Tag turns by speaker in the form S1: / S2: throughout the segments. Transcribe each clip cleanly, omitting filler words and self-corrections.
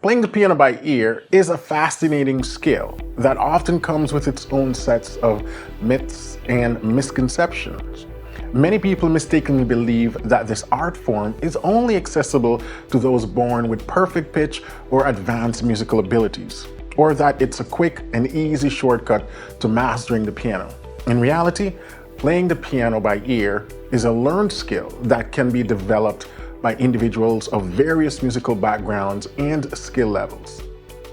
S1: Playing the piano by ear is a fascinating skill that often comes with its own sets of myths and misconceptions. Many people mistakenly believe that this art form is only accessible to those born with perfect pitch or advanced musical abilities, or that it's a quick and easy shortcut to mastering the piano. In reality, playing the piano by ear is a learned skill that can be developed by individuals of various musical backgrounds and skill levels.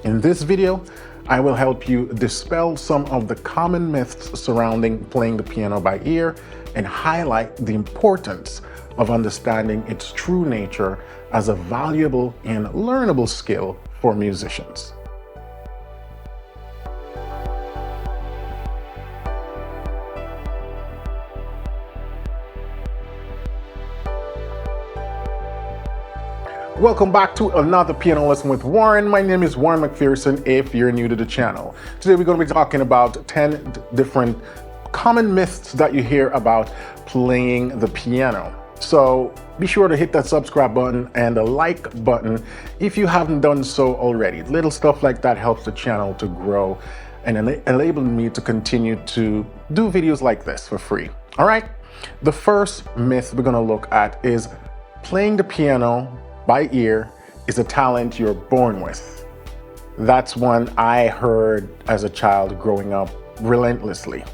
S1: In this video, I will help you dispel some of the common myths surrounding playing the piano by ear and highlight the importance of understanding its true nature as a valuable and learnable skill for musicians. Welcome back to another piano lesson with Warren. My name is Warren McPherson if you're new to the channel. Today we're going to be talking about 10 different common myths that you hear about playing the piano. So be sure to hit that subscribe button and the like button if you haven't done so already. Little stuff like that helps the channel to grow and enable me to continue to do videos like this for free. All right, the first myth we're going to look at is playing the piano by ear is a talent you're born with. That's one I heard as a child growing up relentlessly.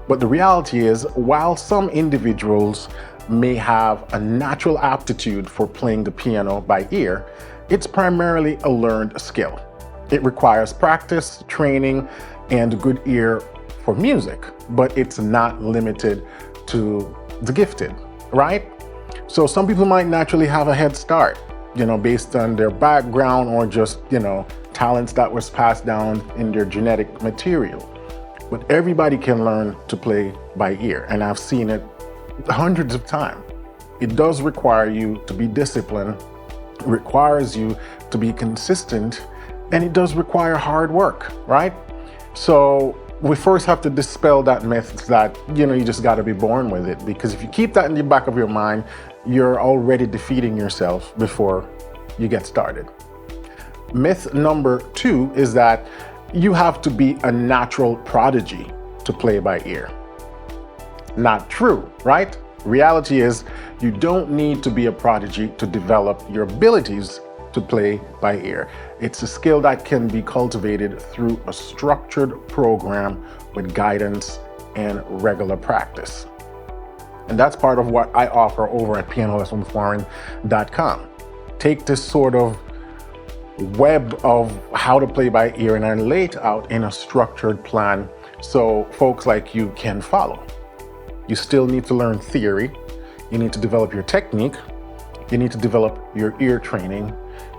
S1: But the reality is, while some individuals may have a natural aptitude for playing the piano by ear, it's primarily a learned skill. It requires practice, training, and good ear for music, but it's not limited to the gifted, right? So some people might naturally have a head start, based on their background or just, talents that was passed down in their genetic material. But everybody can learn to play by ear, and I've seen it hundreds of times. It does require you to be disciplined, it requires you to be consistent, and it does require hard work, right? So we first have to dispel that myth that, you just got to be born with it, because if you keep that in the back of your mind, you're already defeating yourself before you get started. Myth number 2 is that you have to be a natural prodigy to play by ear. Not true, right? Reality is you don't need to be a prodigy to develop your abilities to play by ear. It's a skill that can be cultivated through a structured program with guidance and regular practice. And that's part of what I offer over at pianolessonwithwarren.com. Take this sort of web of how to play by ear and I lay it out in a structured plan so folks like you can follow. You still need to learn theory, you need to develop your technique, you need to develop your ear training,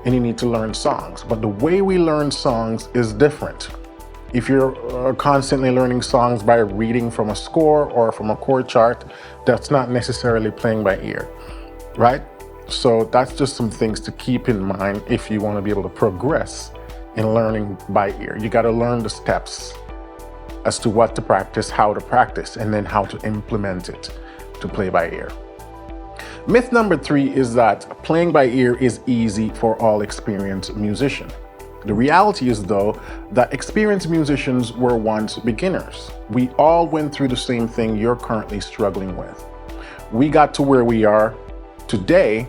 S1: and you need to learn songs. But the way we learn songs is different. If you're constantly learning songs by reading from a score or from a chord chart, that's not necessarily playing by ear, right? So that's just some things to keep in mind if you want to be able to progress in learning by ear. You got to learn the steps as to what to practice, how to practice, and then how to implement it to play by ear. Myth number 3 is that playing by ear is easy for all experienced musicians. The reality is, though, that experienced musicians were once beginners. We all went through the same thing you're currently struggling with. We got to where we are today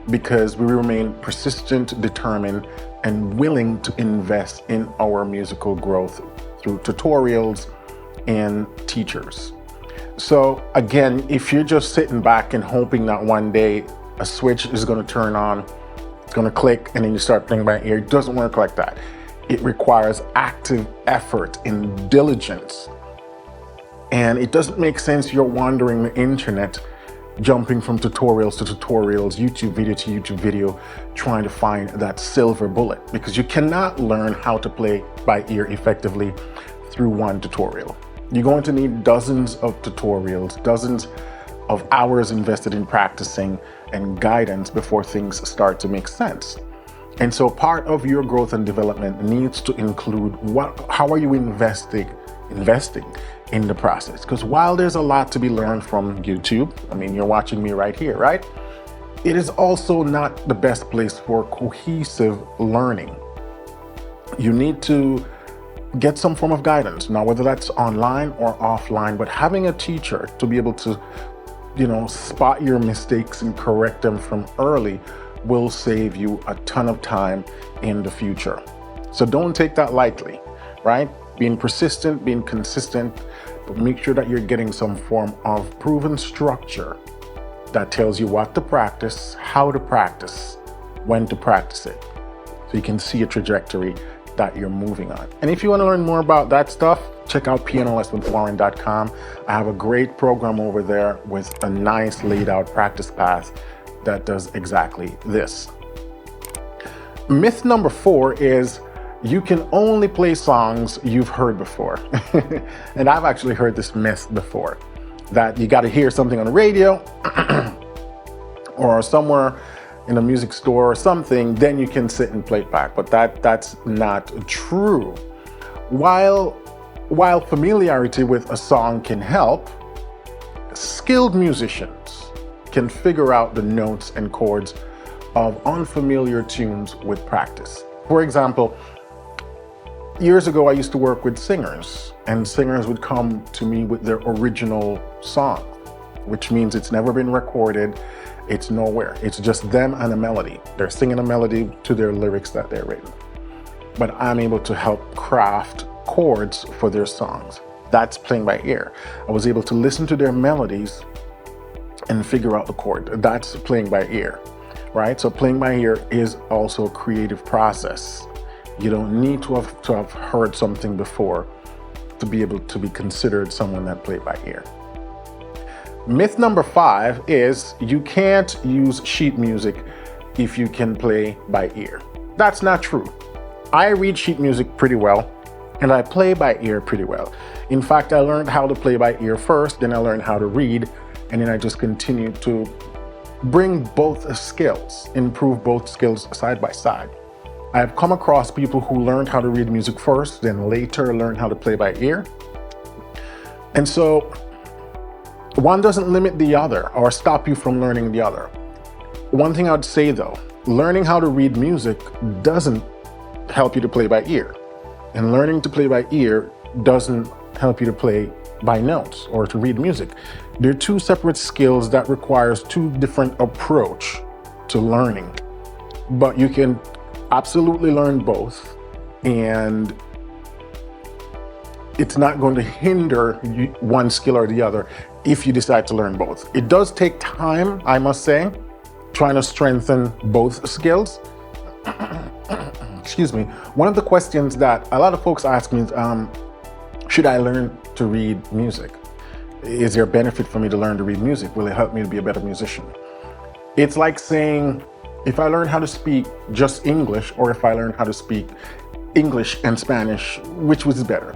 S1: because we remain persistent, determined, and willing to invest in our musical growth through tutorials and teachers. So again, if you're just sitting back and hoping that one day a switch is going to turn on, it's going to click, and then you start playing by ear, it doesn't work like that. It requires active effort and diligence. And it doesn't make sense you're wandering the internet, jumping from tutorials to tutorials, YouTube video to YouTube video, trying to find that silver bullet, because you cannot learn how to play by ear effectively through one tutorial. You're going to need dozens of tutorials, dozens of hours invested in practicing and guidance before things start to make sense. And so part of your growth and development needs to include how are you investing in the process? Because while there's a lot to be learned from YouTube, I mean, you're watching me right here, right? It is also not the best place for cohesive learning. you need to get some form of guidance. Now, whether that's online or offline, but having a teacher to be able to, spot your mistakes and correct them from early will save you a ton of time in the future. So don't take that lightly, right? Being persistent, being consistent, but make sure that you're getting some form of proven structure that tells you what to practice, how to practice, when to practice it, so you can see a trajectory that you're moving on. And if you want to learn more about that stuff, check out pianolessonwithwarren.com. I have a great program over there with a nice laid out practice path that does exactly this. Myth number 4 is you can only play songs you've heard before. And I've actually heard this myth before, that you got to hear something on the radio or somewhere in a music store or something, then you can sit and play it back. But that's not true. While familiarity with a song can help, skilled musicians can figure out the notes and chords of unfamiliar tunes with practice. For example, years ago I used to work with singers, and singers would come to me with their original song, which means it's never been recorded, it's nowhere. It's just them and a melody. They're singing a melody to their lyrics that they're written. But I'm able to help craft chords for their songs. That's playing by ear. I was able to listen to their melodies and figure out the chord. That's playing by ear, right? So playing by ear is also a creative process. You don't need to have heard something before to be able to be considered someone that played by ear. Myth number 5 is you can't use sheet music if you can play by ear. That's not true. I read sheet music pretty well, and I play by ear pretty well. In fact, I learned how to play by ear first, then I learned how to read, and then I just continue to bring both skills, improve both skills side by side. I've come across people who learned how to read music first, then later learned how to play by ear. And so one doesn't limit the other or stop you from learning the other. One thing I'd say though, learning how to read music doesn't help you to play by ear. And learning to play by ear doesn't help you to play by notes or to read music. They're two separate skills that requires two different approach to learning. But you can absolutely learn both, and it's not going to hinder one skill or the other if you decide to learn both. It does take time, I must say, trying to strengthen both skills. Excuse me. One of the questions that a lot of folks ask me is, should I learn to read music? Is there a benefit for me to learn to read music? Will it help me to be a better musician? It's like saying, if I learn how to speak just English, or if I learn how to speak English and Spanish, which was better?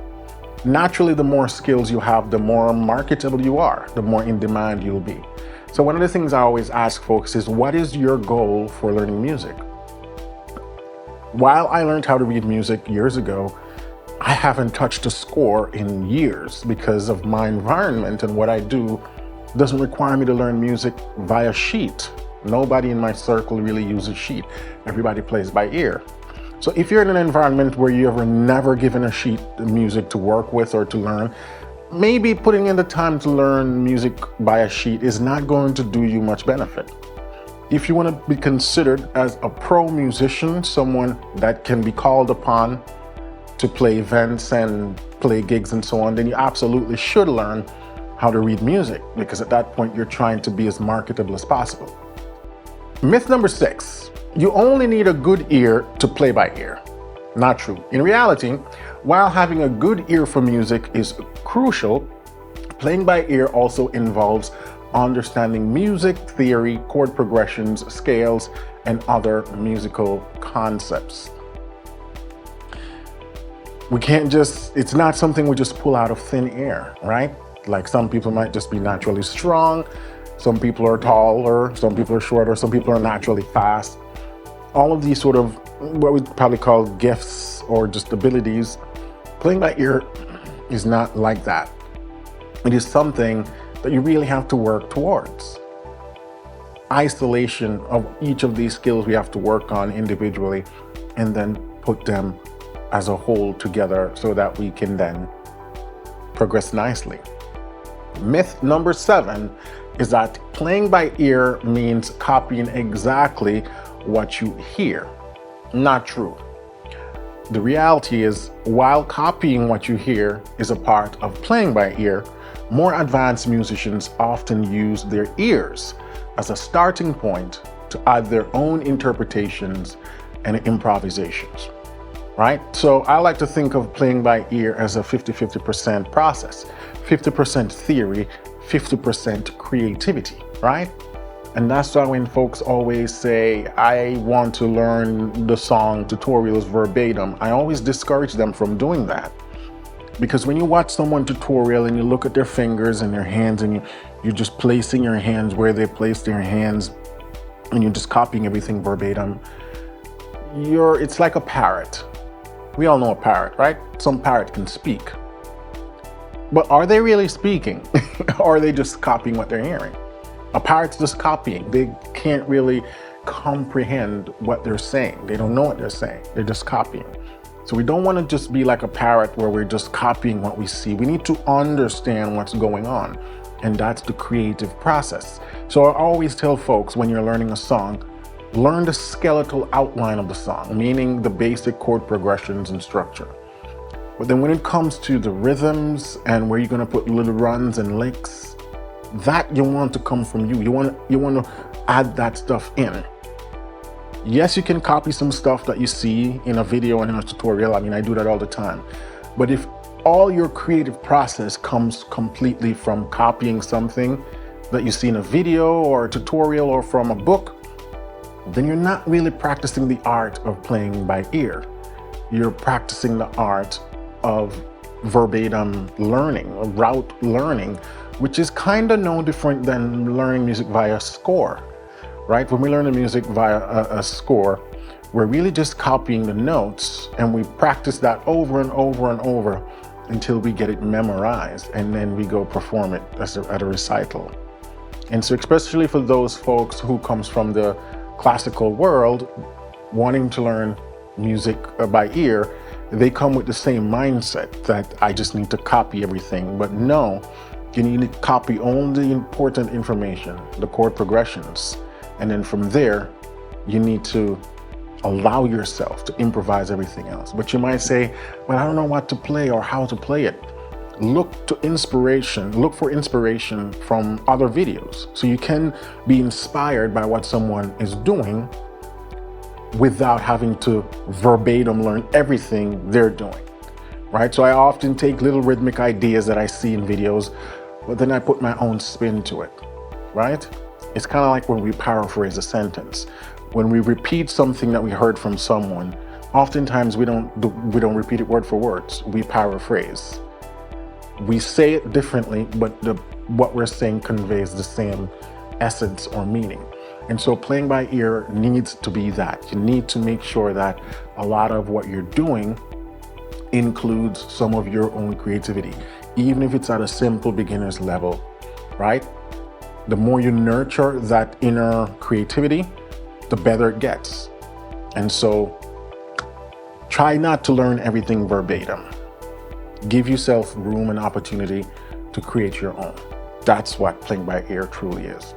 S1: Naturally, the more skills you have, the more marketable you are, the more in demand you'll be. So one of the things I always ask folks is, what is your goal for learning music? While I learned how to read music years ago, I haven't touched a score in years because of my environment, and what I do doesn't require me to learn music via sheet. Nobody in my circle really uses sheet. Everybody plays by ear. So if you're in an environment where you ever never given a sheet music to work with or to learn, maybe putting in the time to learn music by a sheet is not going to do you much benefit. If you want to be considered as a pro musician, someone that can be called upon to play events and play gigs and so on, then you absolutely should learn how to read music, because at that point you're trying to be as marketable as possible. Myth number 6, you only need a good ear to play by ear. Not true. In reality, while having a good ear for music is crucial, playing by ear also involves understanding music theory, chord progressions, scales, and other musical concepts. It's not something we just pull out of thin air, right? Like some people might just be naturally strong, some people are taller, some people are shorter, some people are naturally fast. All of these sort of what we'd probably call gifts or just abilities, playing by ear is not like that. It is something that you really have to work towards. Isolation of each of these skills we have to work on individually and then put them as a whole together so that we can then progress nicely. Myth number 7 is that playing by ear means copying exactly what you hear. Not true. The reality is, while copying what you hear is a part of playing by ear, more advanced musicians often use their ears as a starting point to add their own interpretations and improvisations, right? So I like to think of playing by ear as a 50-50% process, 50% theory, 50% creativity, right? And that's why when folks always say, I want to learn the song tutorials verbatim, I always discourage them from doing that. Because when you watch someone tutorial and you look at their fingers and their hands and you're just placing your hands where they place their hands and you're just copying everything verbatim, it's like a parrot. We all know a parrot, right? Some parrot can speak. But are they really speaking? Or are they just copying what they're hearing? A parrot's just copying. They can't really comprehend what they're saying. They don't know what they're saying. They're just copying. So we don't want to just be like a parrot where we're just copying what we see. We need to understand what's going on. And that's the creative process. So I always tell folks, when you're learning a song, learn the skeletal outline of the song, meaning the basic chord progressions and structure. But then when it comes to the rhythms and where you're going to put little runs and licks, that you want to come from you. You want to add that stuff in. Yes, you can copy some stuff that you see in a video and in a tutorial. I mean, I do that all the time. But if all your creative process comes completely from copying something that you see in a video or a tutorial or from a book, then you're not really practicing the art of playing by ear. You're practicing the art of verbatim learning, or route learning, which is kind of no different than learning music via score, right? When we learn the music via a score, we're really just copying the notes, and we practice that over and over and over until we get it memorized, and then we go perform it at a recital. And so especially for those folks who comes from the classical world, wanting to learn music by ear, they come with the same mindset that I just need to copy everything. But no, you need to copy only the important information, the chord progressions. And then from there, you need to allow yourself to improvise everything else. But you might say, well, I don't know what to play or how to play it. Look for inspiration from other videos. So you can be inspired by what someone is doing without having to verbatim learn everything they're doing, right? So I often take little rhythmic ideas that I see in videos, but then I put my own spin to it, right? It's kind of like when we paraphrase a sentence. When we repeat something that we heard from someone, oftentimes we don't repeat it word for word. We paraphrase. We say it differently, but what we're saying conveys the same essence or meaning. And so playing by ear needs to be that. You need to make sure that a lot of what you're doing includes some of your own creativity, even if it's at a simple beginner's level, right? The more you nurture that inner creativity, the better it gets. And so try not to learn everything verbatim. Give yourself room and opportunity to create your own. That's what playing by ear truly is.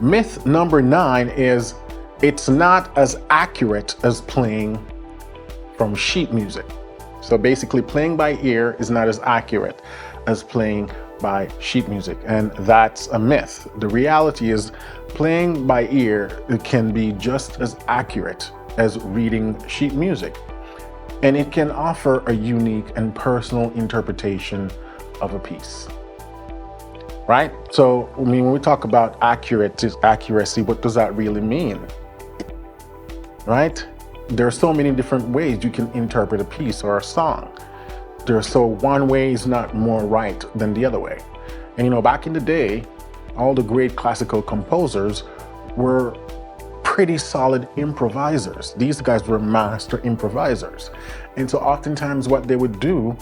S1: Myth number 9 is it's not as accurate as playing from sheet music. So basically playing by ear is not as accurate as playing by sheet music, and that's a myth. The reality is playing by ear can be just as accurate as reading sheet music, and it can offer a unique and personal interpretation of a piece. Right? So, I mean, when we talk about accuracy, what does that really mean? Right? There are so many different ways you can interpret a piece or a song. So one way is not more right than the other way. And you know, back in the day, all the great classical composers were pretty solid improvisers. These guys were master improvisers. And so oftentimes what they would do,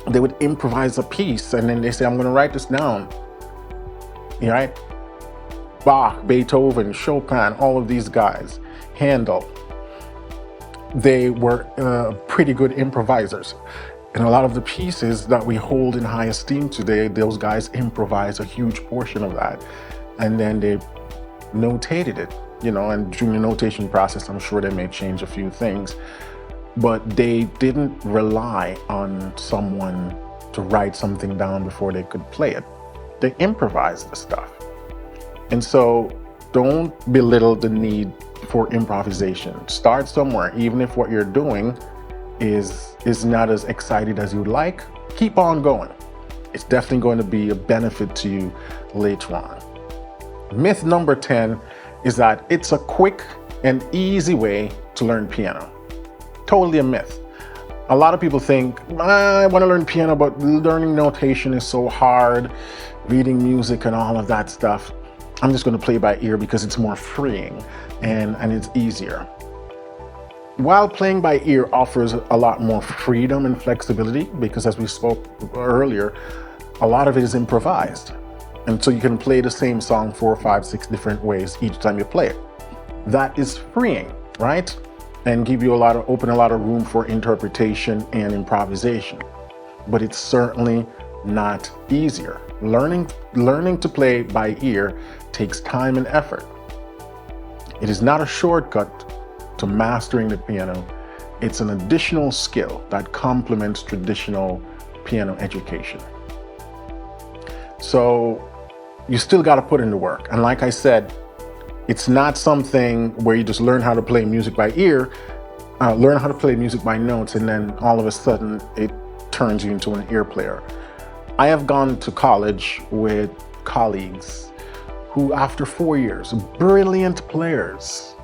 S1: they would improvise a piece and then they say, I'm going to write this down. Right? Bach, Beethoven, Chopin, all of these guys, Handel. they were pretty good improvisers. And a lot of the pieces that we hold in high esteem today, those guys improvise a huge portion of that. And then they notated it, and during the notation process, I'm sure they may change a few things, but they didn't rely on someone to write something down before they could play it. They improvised the stuff. And so don't belittle the need for improvisation. Start somewhere, even if what you're doing is not as excited as you'd like. Keep on going. It's definitely going to be a benefit to you later on. Myth number 10 is that it's a quick and easy way to learn piano. Totally a myth. A lot of people think, I want to learn piano, but learning notation is so hard, reading music and all of that stuff. I'm just going to play by ear because it's more freeing and it's easier. While playing by ear offers a lot more freedom and flexibility, because as we spoke earlier, a lot of it is improvised. And so you can play the same song 4, 5, 6 different ways each time you play it. That is freeing, right? And open a lot of room for interpretation and improvisation. But it's certainly not easier. Learning to play by ear takes time and effort. It is not a shortcut to mastering the piano. It's an additional skill that complements traditional piano education. So you still got to put in the work. And like I said, it's not something where you just learn how to play music by ear, learn how to play music by notes, and then all of a sudden it turns you into an ear player. I have gone to college with colleagues who, after 4 years, brilliant players,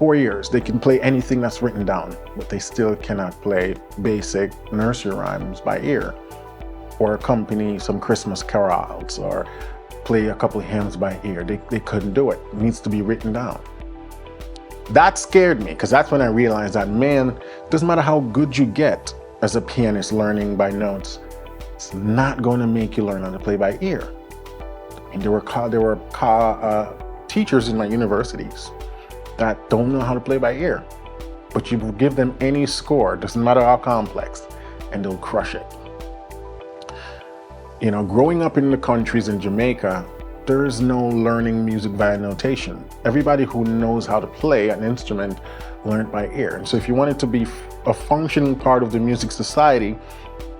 S1: 4 years, they can play anything that's written down, but they still cannot play basic nursery rhymes by ear, or accompany some Christmas carols, or play a couple of hymns by ear. They couldn't do it. It needs to be written down. That scared me, because that's when I realized that, man, doesn't matter how good you get as a pianist learning by notes, it's not going to make you learn how to play by ear. And there were teachers in my universities that don't know how to play by ear, but you give them any score, doesn't matter how complex, and they'll crush it. Growing up in the countries in Jamaica, there is no learning music via notation. Everybody who knows how to play an instrument learned by ear. And so if you wanted to be a functioning part of the music society,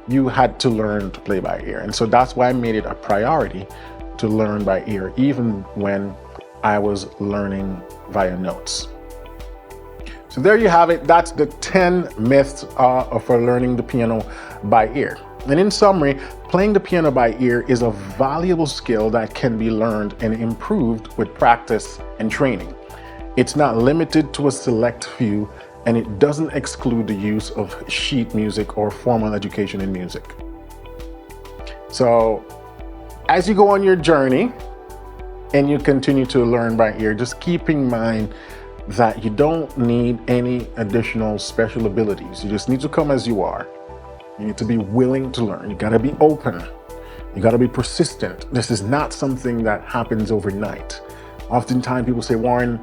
S1: you had to learn to play by ear. And so that's why I made it a priority to learn by ear, even when I was learning via notes. So there you have it. That's the 10 myths for learning the piano by ear. And in summary, playing the piano by ear is a valuable skill that can be learned and improved with practice and training. It's not limited to a select few, and it doesn't exclude the use of sheet music or formal education in music. So as you go on your journey and you continue to learn by ear, just keep in mind that you don't need any additional special abilities. You just need to come as you are. You need to be willing to learn. You gotta be open. You gotta be persistent. This is not something that happens overnight. Oftentimes people say, Warren,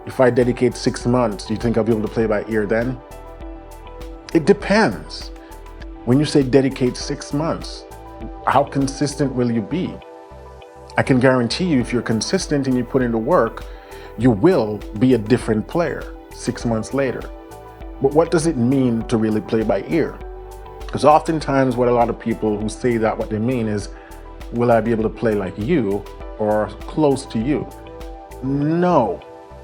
S1: if I dedicate 6 months, do you think I'll be able to play by ear then? It depends. When you say dedicate 6 months, how consistent will you be? I can guarantee you, if you're consistent and you put in the work, you will be a different player 6 months later. But what does it mean to really play by ear? Because oftentimes what a lot of people who say that, what they mean is, will I be able to play like you or close to you? No,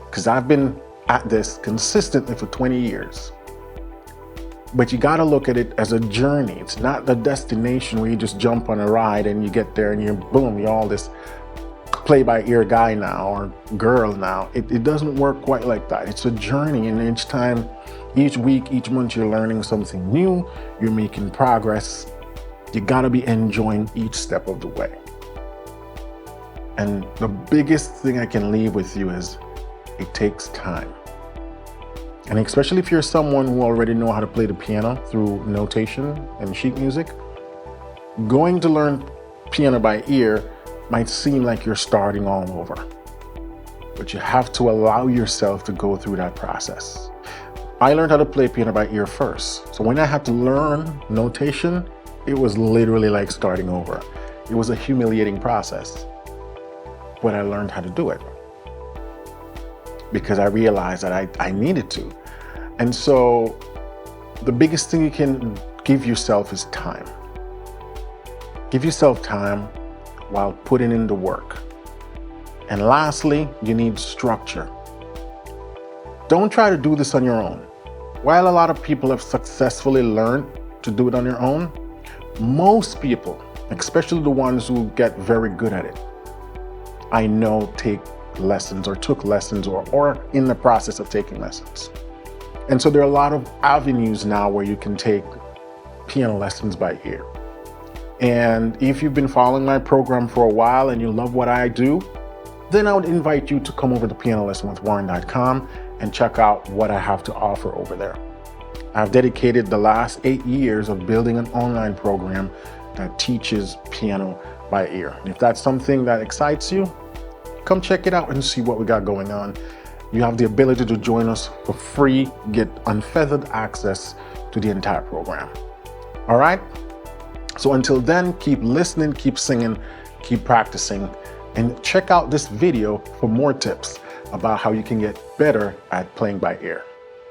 S1: because I've been at this consistently for 20 years. But you got to look at it as a journey. It's not the destination where you just jump on a ride and you get there and you're all this play by ear guy now or girl now. It doesn't work quite like that. It's a journey, and each time, each week, each month, you're learning something new, you're making progress. You got to be enjoying each step of the way. And the biggest thing I can leave with you is it takes time. And especially if you're someone who already know how to play the piano through notation and sheet music, going to learn piano by ear might seem like you're starting all over. But you have to allow yourself to go through that process. I learned how to play piano by ear first. So when I had to learn notation, it was literally like starting over. It was a humiliating process, but I learned how to do it because I realized that I needed to. And so the biggest thing you can give yourself is time. Give yourself time while putting in the work. And lastly, you need structure. Don't try to do this on your own. While a lot of people have successfully learned to do it on their own, most people, especially the ones who get very good at it, I know take lessons or took lessons or in the process of taking lessons. And so there are a lot of avenues now where you can take piano lessons by ear. And if you've been following my program for a while and you love what I do, then I would invite you to come over to pianolessonwithwarren.com and check out what I have to offer over there. I've dedicated the last 8 years of building an online program that teaches piano by ear. And if that's something that excites you, come check it out and see what we got going on. You have the ability to join us for free, get unfeathered access to the entire program. All right? So until then, keep listening, keep singing, keep practicing, and check out this video for more tips about how you can get better at playing by ear.